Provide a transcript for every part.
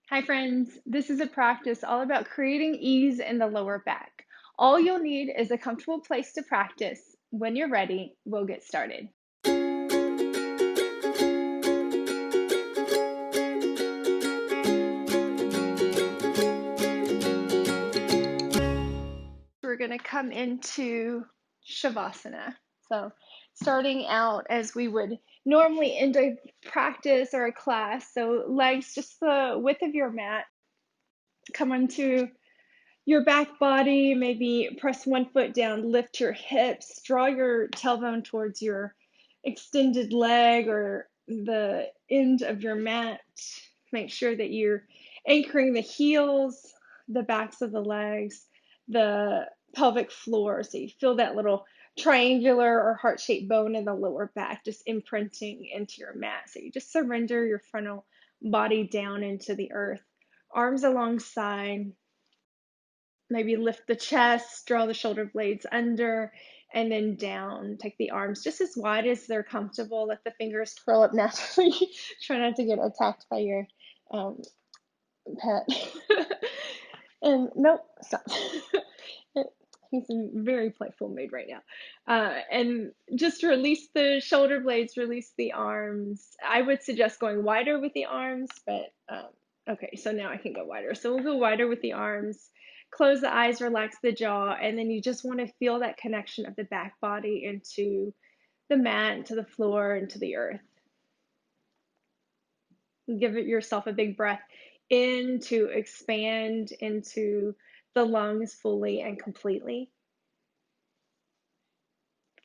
Hi, friends. This is a practice all about creating ease in the lower back. All you'll need is a comfortable place to practice. When you're ready, we'll get started. We're going to come into Shavasana. So, starting out as we would normally end a practice or a class. So, legs just the width of your mat. Come onto your back body, maybe press one foot down, lift your hips, draw your tailbone towards your extended leg or the end of your mat. Make sure that you're anchoring the heels, the backs of the legs, the pelvic floor. So you feel that little triangular or heart-shaped bone in the lower back just imprinting into your mat. So you just surrender your frontal body down into the earth. Arms alongside, maybe lift the chest, draw the shoulder blades under, and then down. Take the arms just as wide as they're comfortable. Let the fingers curl up naturally. Try not to get attacked by your um, pet. And nope, stop. He's in very playful mood right now. And just release the shoulder blades, release the arms. I would suggest going wider with the arms, but okay, so now I can go wider. So we'll go wider with the arms. Close the eyes, relax the jaw, and then you just want to feel that connection of the back body into the mat, into the floor, into the earth. Give yourself a big breath in to expand into the lungs fully and completely.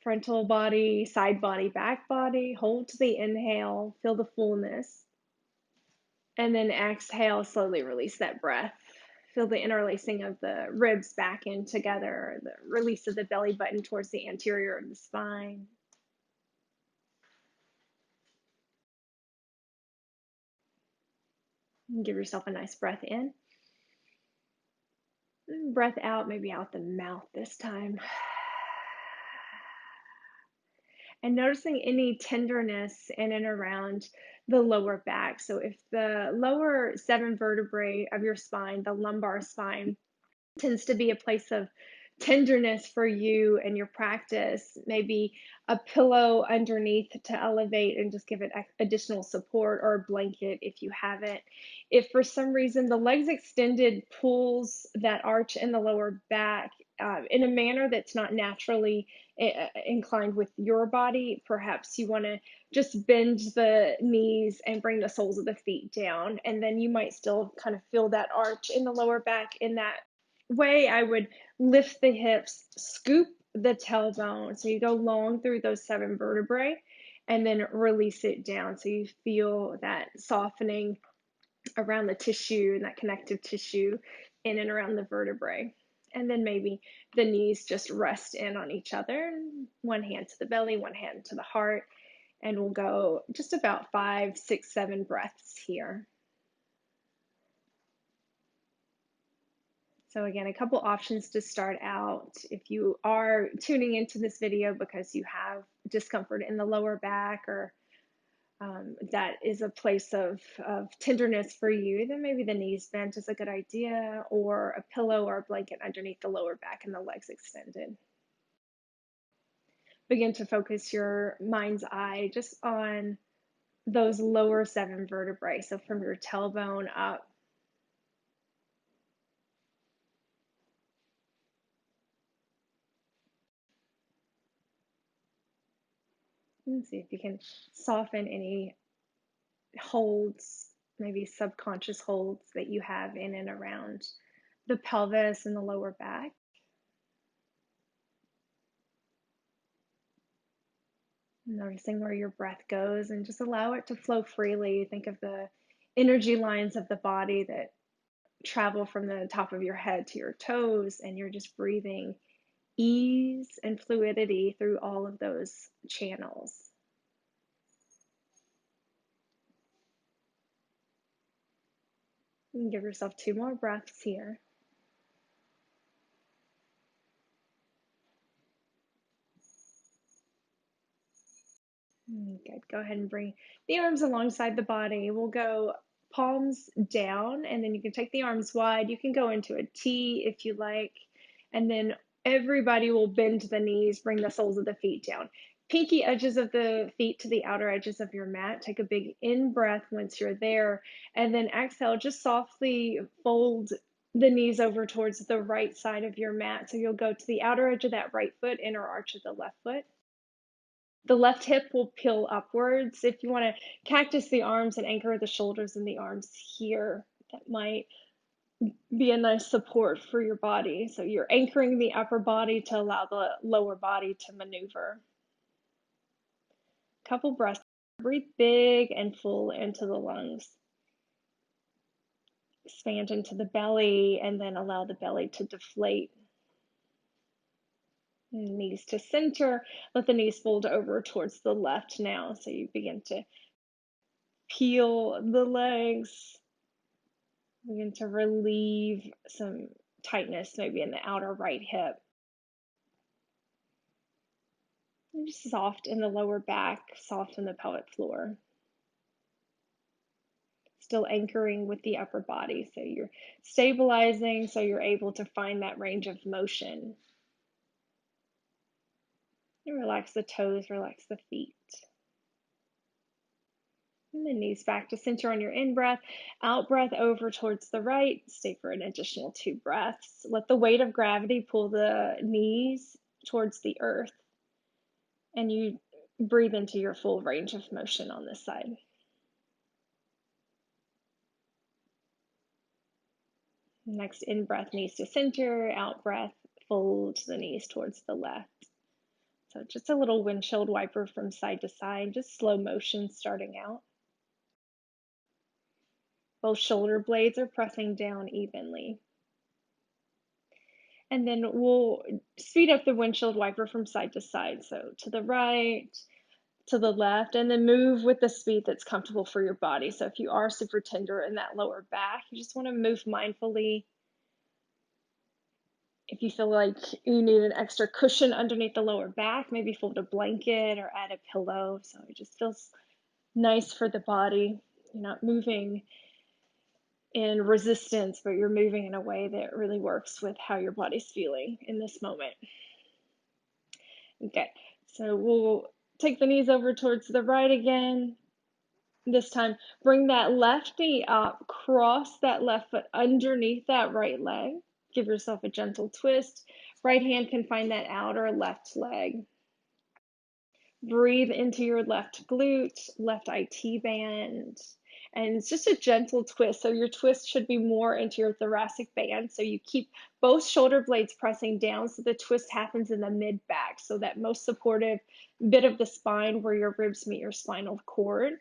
Frontal body, side body, back body. Hold to the inhale, feel the fullness. And then exhale, slowly release that breath. Feel the interlacing of the ribs back in together, the release of the belly button towards the anterior of the spine. And give yourself a nice breath in. And breath out, maybe out the mouth this time. And noticing any tenderness in and around the lower back. So if the lower 7 vertebrae of your spine, the lumbar spine, tends to be a place of tenderness for you and your practice, maybe a pillow underneath to elevate and just give it additional support, or a blanket if you have it. If for some reason the legs extended pulls that arch in the lower back in a manner that's not naturally inclined with your body, perhaps you want to just bend the knees and bring the soles of the feet down, and then you might still kind of feel that arch in the lower back. In that way, I would lift the hips, scoop the tailbone. So you go long through those 7 vertebrae and then release it down. So you feel that softening around the tissue and that connective tissue in and around the vertebrae. And then maybe the knees just rest in on each other. One hand to the belly, one hand to the heart. And we'll go just about 5, 6, 7 breaths here. So again, a couple options to start out. If you are tuning into this video because you have discomfort in the lower back, or that is a place of tenderness for you, then maybe the knees bent is a good idea, or a pillow or a blanket underneath the lower back and the legs extended. Begin to focus your mind's eye just on those lower 7 vertebrae. So from your tailbone up. And see if you can soften any holds, maybe subconscious holds that you have in and around the pelvis and the lower back. Noticing where your breath goes and just allow it to flow freely. Think of the energy lines of the body that travel from the top of your head to your toes, and you're just breathing ease and fluidity through all of those channels. And give yourself 2 more breaths here. Good. Go ahead and bring the arms alongside the body. We'll go palms down, and then you can take the arms wide. You can go into a T if you like, and then everybody will bend the knees, bring the soles of the feet down. Pinky edges of the feet to the outer edges of your mat. Take a big in breath once you're there, and then exhale. Just softly fold the knees over towards the right side of your mat. So you'll go to the outer edge of that right foot, inner arch of the left foot. The left hip will peel upwards. If you want to cactus the arms and anchor the shoulders and the arms here, that might be a nice support for your body. So you're anchoring the upper body to allow the lower body to maneuver. Couple breaths. Breathe big and full into the lungs. Expand into the belly and then allow the belly to deflate. Knees to center. Let the knees fold over towards the left now. So you begin to peel the legs. Begin to relieve some tightness maybe in the outer right hip. And just soft in the lower back, soft in the pelvic floor. Still anchoring with the upper body. So you're stabilizing so you're able to find that range of motion. And relax the toes, relax the feet. And the knees back to center on your in-breath. Out-breath over towards the right. Stay for an additional 2 breaths. Let the weight of gravity pull the knees towards the earth. And you breathe into your full range of motion on this side. Next in-breath, knees to center. Out-breath, fold the knees towards the left. So just a little windshield wiper from side to side. Just slow motion starting out. Both shoulder blades are pressing down evenly. And then we'll speed up the windshield wiper from side to side. So to the right, to the left, and then move with the speed that's comfortable for your body. So if you are super tender in that lower back, you just want to move mindfully. If you feel like you need an extra cushion underneath the lower back, maybe fold a blanket or add a pillow. So it just feels nice for the body. You're not moving in resistance, but you're moving in a way that really works with how your body's feeling in this moment. Okay, so we'll take the knees over towards the right again. This time, bring that left knee up, cross that left foot underneath that right leg. Give yourself a gentle twist. Right hand can find that outer left leg. Breathe into your left glute, left IT band. And it's just a gentle twist. So your twist should be more into your thoracic band. So you keep both shoulder blades pressing down so the twist happens in the mid back. So that most supportive bit of the spine where your ribs meet your spinal cord.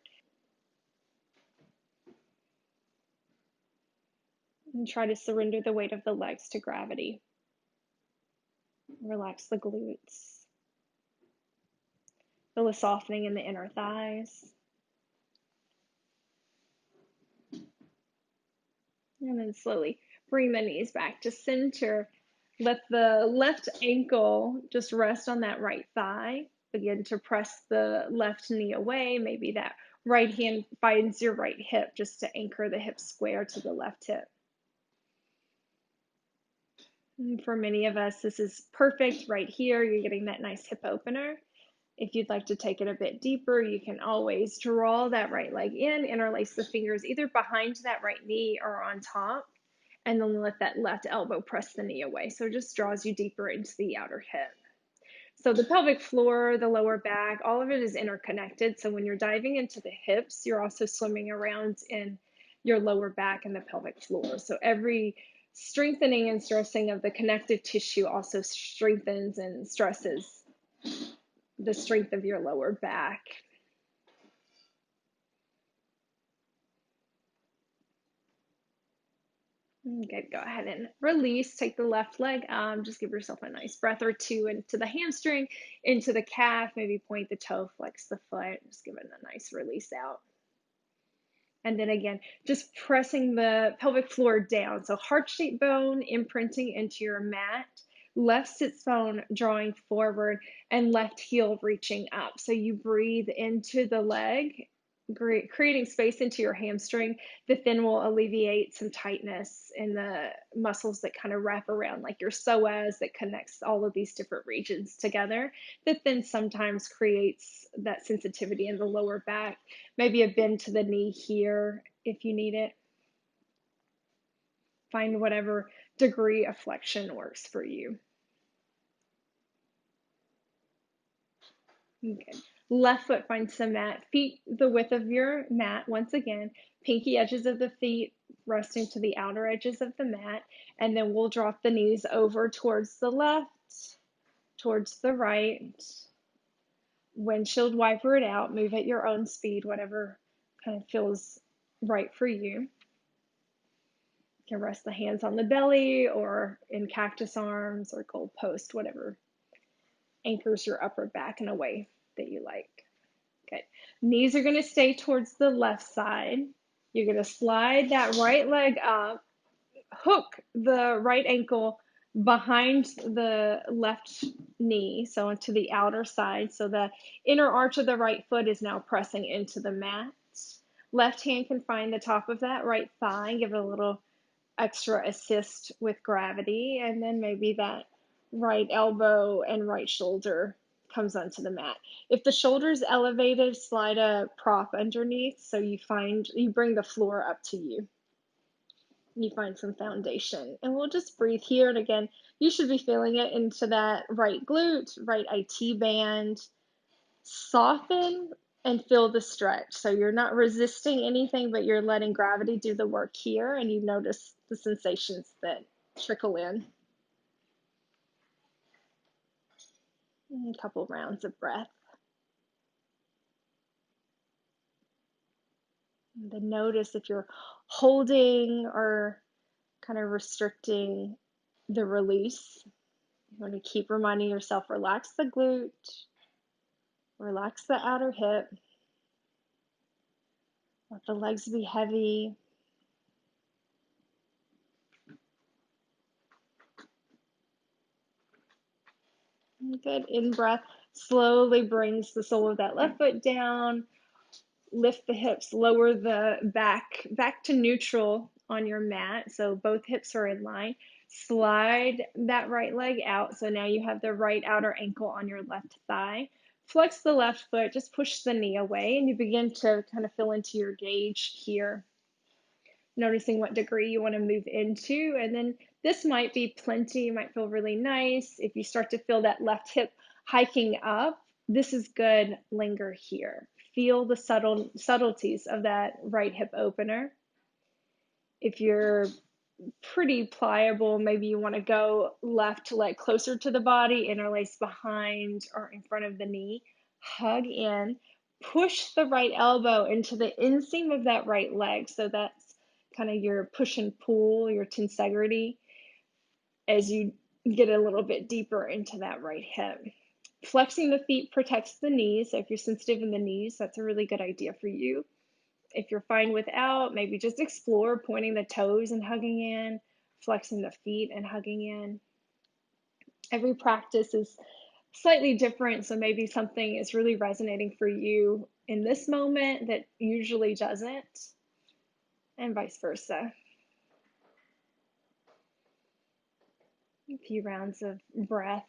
And try to surrender the weight of the legs to gravity. Relax the glutes. Feel a softening in the inner thighs. And then slowly bring the knees back to center. Let the left ankle just rest on that right thigh. Begin to press the left knee away. Maybe that right hand finds your right hip just to anchor the hip square to the left hip. And for many of us, this is perfect right here. You're getting that nice hip opener. If you'd like to take it a bit deeper, you can always draw that right leg in, interlace the fingers either behind that right knee or on top, and then let that left elbow press the knee away. So it just draws you deeper into the outer hip. So the pelvic floor, the lower back, all of it is interconnected. So when you're diving into the hips, you're also swimming around in your lower back and the pelvic floor. So every strengthening and stressing of the connective tissue also strengthens and stresses the strength of your lower back. Okay, go ahead and release. Take the left leg. Just give yourself a nice breath or two into the hamstring, into the calf. Maybe point the toe, flex the foot. Just give it a nice release out. And then again, just pressing the pelvic floor down. So heart-shaped bone imprinting into your mat. Left sits bone drawing forward and left heel reaching up. So you breathe into the leg, creating space into your hamstring that then will alleviate some tightness in the muscles that kind of wrap around, like your psoas, that connects all of these different regions together, that then sometimes creates that sensitivity in the lower back. Maybe a bend to the knee here if you need it. Find whatever degree of flexion works for you. Okay. Left foot finds the mat. Feet the width of your mat. Once again, pinky edges of the feet resting to the outer edges of the mat. And then we'll drop the knees over towards the left, towards the right. Windshield wiper it out. Move at your own speed, whatever kind of feels right for you. You can rest the hands on the belly or in cactus arms or gold post, whatever anchors your upper back in a way that you like. Okay, knees are going to stay towards the left side. You're going to slide that right leg up, hook the right ankle behind the left knee, so into the outer side. So the inner arch of the right foot is now pressing into the mat. Left hand can find the top of that right thigh, give it a little extra assist with gravity, and then maybe that right elbow and right shoulder comes onto the mat. If the shoulder's elevated, slide a prop underneath so you bring the floor up to you. You find some foundation, and we'll just breathe here. And again, you should be feeling it into that right glute, right IT band. Soften and feel the stretch. So you're not resisting anything, but you're letting gravity do the work here, and you notice the sensations that trickle in. And a couple rounds of breath. And then notice if you're holding or kind of restricting the release. You want to keep reminding yourself, relax the glute, relax the outer hip, let the legs be heavy. Good. In breath, slowly brings the sole of that left foot down. Lift the hips, lower the back to neutral on your mat. So both hips are in line. Slide that right leg out. So now you have the right outer ankle on your left thigh. Flex the left foot, just push the knee away, and you begin to kind of fill into your gauge here. Noticing what degree you want to move into. And then this might be plenty, might feel really nice. If you start to feel that left hip hiking up, this is good. Linger here. Feel the subtleties of that right hip opener. If you're pretty pliable, maybe you want to go left leg closer to the body, interlace behind or in front of the knee. Hug in. Push the right elbow into the inseam of that right leg. So that's kind of your push and pull, your tensegrity, as you get a little bit deeper into that right hip. Flexing the feet protects the knees. So if you're sensitive in the knees, that's a really good idea for you. If you're fine without, maybe just explore pointing the toes and hugging in, flexing the feet and hugging in. Every practice is slightly different, so maybe something is really resonating for you in this moment that usually doesn't, and vice versa. A few rounds of breath.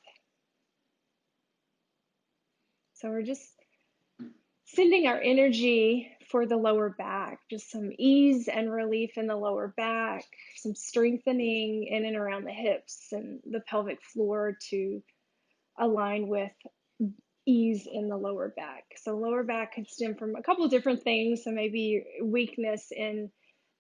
So we're just sending our energy for the lower back, just some ease and relief in the lower back, some strengthening in and around the hips and the pelvic floor to align with ease in the lower back. So lower back could stem from a couple of different things. So maybe weakness in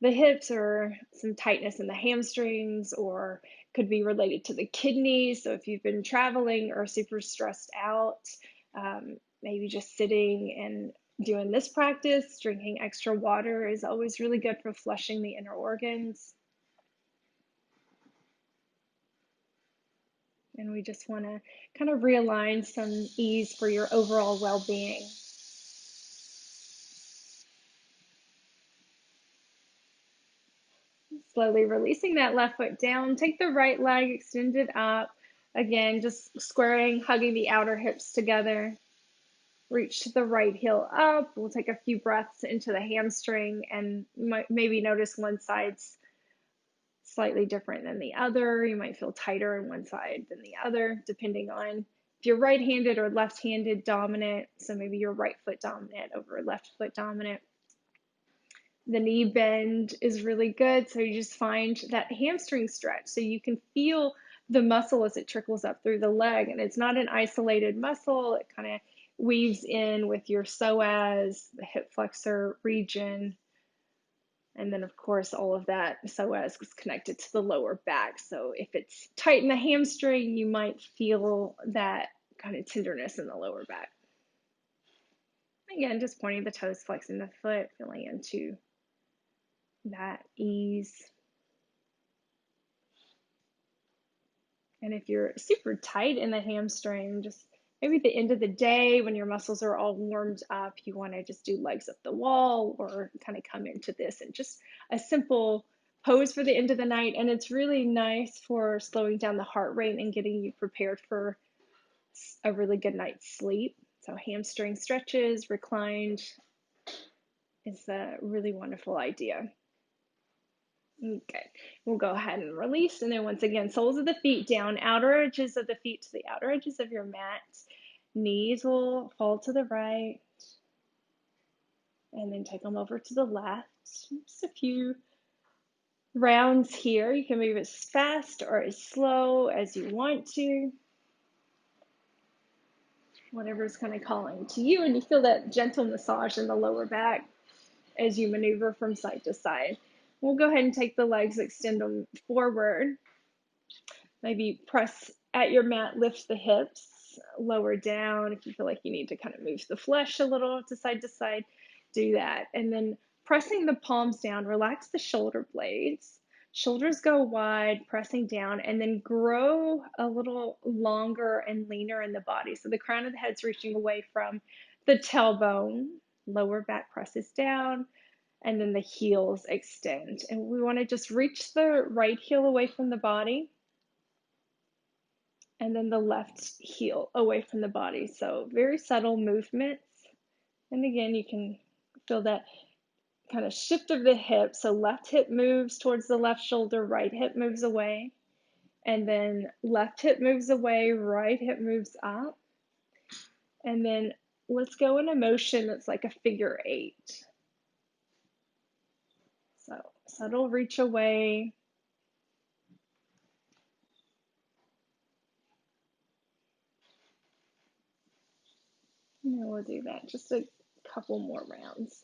the hips or some tightness in the hamstrings, or could be related to the kidneys. So if you've been traveling or super stressed out, maybe just sitting and doing this practice, drinking extra water is always really good for flushing the inner organs. And we just want to kind of realign some ease for your overall well-being. Slowly releasing that left foot down. Take the right leg, extend it up. Again, just squaring, hugging the outer hips together. reach the right heel up. We'll take a few breaths into the hamstring and maybe notice one side's slightly different than the other. You might feel tighter on one side than the other, depending on if you're right-handed or left-handed dominant. So maybe you're right foot dominant over left foot dominant. The knee bend is really good. So you just find that hamstring stretch. So you can feel the muscle as it trickles up through the leg. And it's not an isolated muscle. It kind of weaves in with your psoas, the hip flexor region. And then, of course, all of that psoas is connected to the lower back. So if it's tight in the hamstring, you might feel that kind of tenderness in the lower back. Again, just pointing the toes, flexing the foot, feeling into that ease. And if you're super tight in the hamstring, just maybe at the end of the day when your muscles are all warmed up, you want to just do legs up the wall or kind of come into this and just a simple pose for the end of the night. And it's really nice for slowing down the heart rate and getting you prepared for a really good night's sleep. So hamstring stretches, reclined is a really wonderful idea. Okay, we'll go ahead and release. And then once again, soles of the feet down, outer edges of the feet to the outer edges of your mat. Knees will fall to the right. And then take them over to the left. Just a few rounds here. You can move as fast or as slow as you want to. Whatever's kind of calling to you. And you feel that gentle massage in the lower back as you maneuver from side to side. We'll go ahead and take the legs, extend them forward. Maybe press at your mat, lift the hips, lower down. If you feel like you need to kind of move the flesh a little to side, do that. And then pressing the palms down, relax the shoulder blades. Shoulders go wide, pressing down, and then grow a little longer and leaner in the body. So the crown of the head's reaching away from the tailbone, lower back presses down, and then the heels extend. And we want to just reach the right heel away from the body, and then the left heel away from the body. So very subtle movements. And again, you can feel that kind of shift of the hip. So left hip moves towards the left shoulder, right hip moves away. And then left hip moves away, right hip moves up. And then let's go in a motion that's like a figure 8. So subtle reach away. And then we'll do that just a couple more rounds.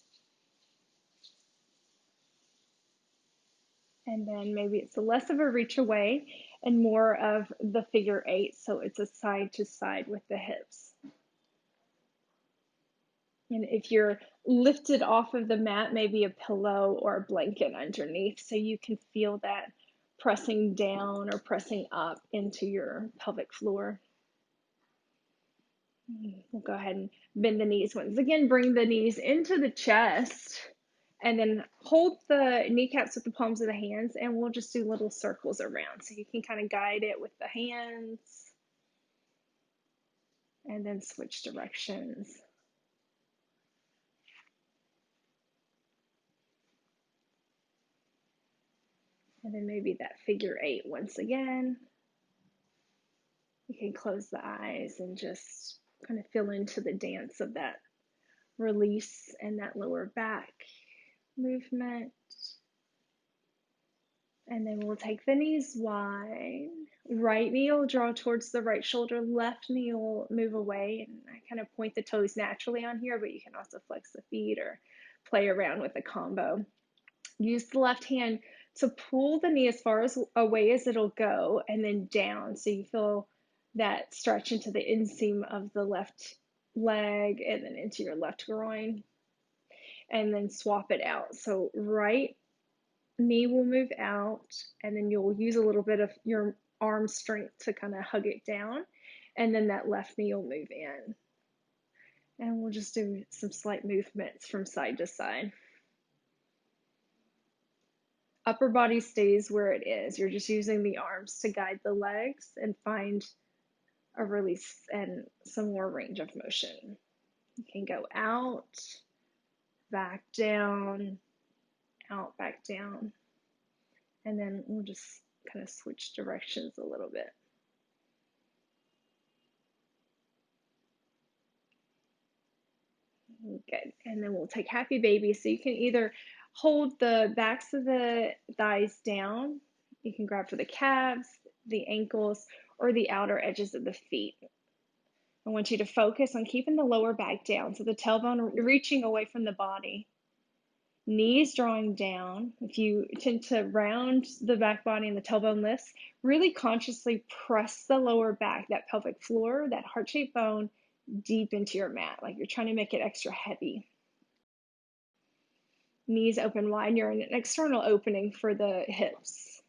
And then maybe it's less of a reach away and more of the figure 8. So it's a side to side with the hips. And if you're lifted off of the mat, maybe a pillow or a blanket underneath, so you can feel that pressing down or pressing up into your pelvic floor. We'll go ahead and bend the knees once again. Bring the knees into the chest and then hold the kneecaps with the palms of the hands, and we'll just do little circles around. So you can kind of guide it with the hands and then switch directions. And then maybe that figure 8 once again. You can close the eyes and just kind of feel into the dance of that release and that lower back movement. And then we'll take the knees wide. Right knee will draw towards the right shoulder. Left knee will move away. And I kind of point the toes naturally on here, but you can also flex the feet or play around with a combo. Use the left hand to pull the knee as far away as it'll go and then down. So you feel that stretch into the inseam of the left leg and then into your left groin. And then swap it out. So right knee will move out, and then you'll use a little bit of your arm strength to kind of hug it down, and then that left knee will move in. And we'll just do some slight movements from side to side. Upper body stays where it is. You're just using the arms to guide the legs and find a release and some more range of motion. You can go out, back down, out, back down. And then we'll just kind of switch directions a little bit. Good. And then we'll take happy baby. So you can either hold the backs of the thighs down. You can grab for the calves, the ankles, or the outer edges of the feet. I want you to focus on keeping the lower back down. So the tailbone reaching away from the body. Knees drawing down. If you tend to round the back body and the tailbone lifts, really consciously press the lower back, that pelvic floor, that heart-shaped bone, deep into your mat, like you're trying to make it extra heavy. Knees open wide. You're in an external opening for the hips.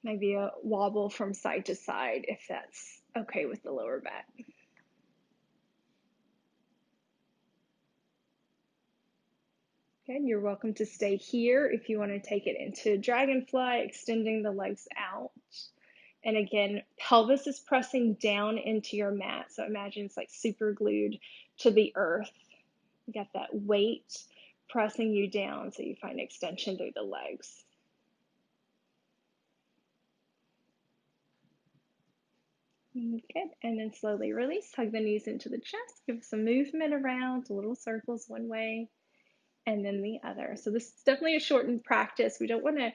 Maybe a wobble from side to side if that's okay with the lower back. Good. You're welcome to stay here if you want to take it into dragonfly, extending the legs out. And again, pelvis is pressing down into your mat. So imagine it's like super glued to the earth. You got that weight pressing you down so you find extension through the legs. Good. And then slowly release. Hug the knees into the chest. Give some movement around, little circles one way and then the other. So this is definitely a shortened practice. We don't want to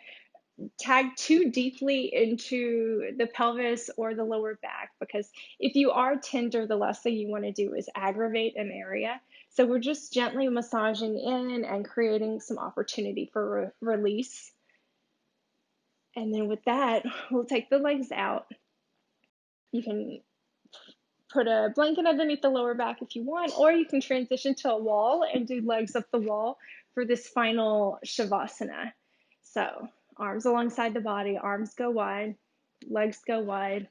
tag too deeply into the pelvis or the lower back, because if you are tender, the last thing you want to do is aggravate an area. So we're just gently massaging in and creating some opportunity for release. And then with that, we'll take the legs out. You can put a blanket underneath the lower back if you want, or you can transition to a wall and do legs up the wall for this final shavasana. So arms alongside the body, arms go wide, legs go wide.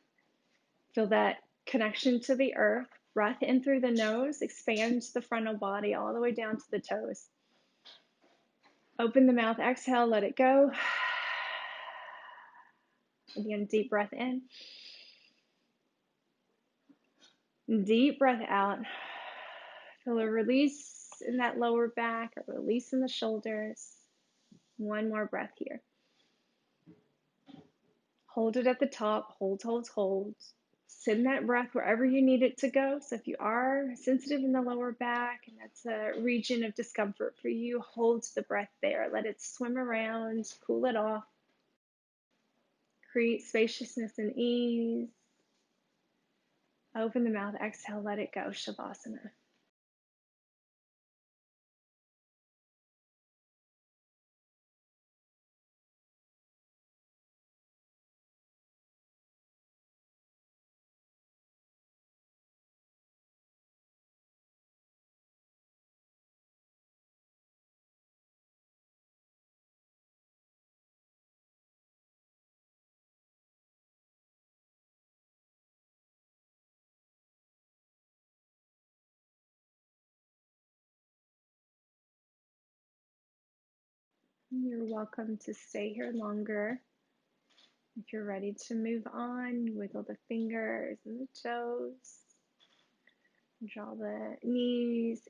Feel that connection to the earth. Breath in through the nose, expands the frontal body all the way down to the toes. Open the mouth, exhale, let it go. Again, deep breath in. Deep breath out. Feel a release in that lower back, a release in the shoulders. One more breath here. Hold it at the top. Hold, hold, hold. Send that breath wherever you need it to go. So if you are sensitive in the lower back and that's a region of discomfort for you, hold the breath there. Let it swim around, cool it off. Create spaciousness and ease. Open the mouth, exhale, let it go. Shavasana. You're welcome to stay here longer. If you're ready to move on, wiggle the fingers and the toes. Draw the knees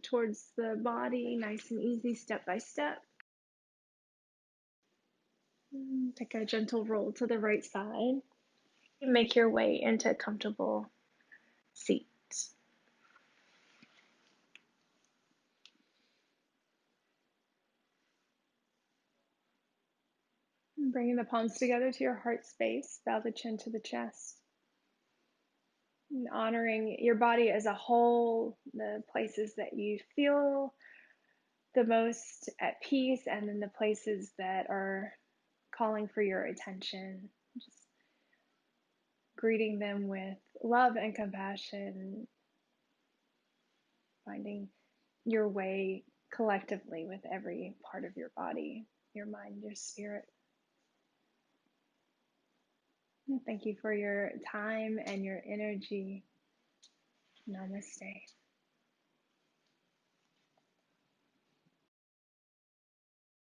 towards the body, nice and easy, step by step. Take a gentle roll to the right side. Make your way into a comfortable seat. Bringing the palms together to your heart space, bow the chin to the chest. And honoring your body as a whole, the places that you feel the most at peace, and then the places that are calling for your attention. Just greeting them with love and compassion, finding your way collectively with every part of your body, your mind, your spirit. Thank you for your time and your energy. Namaste.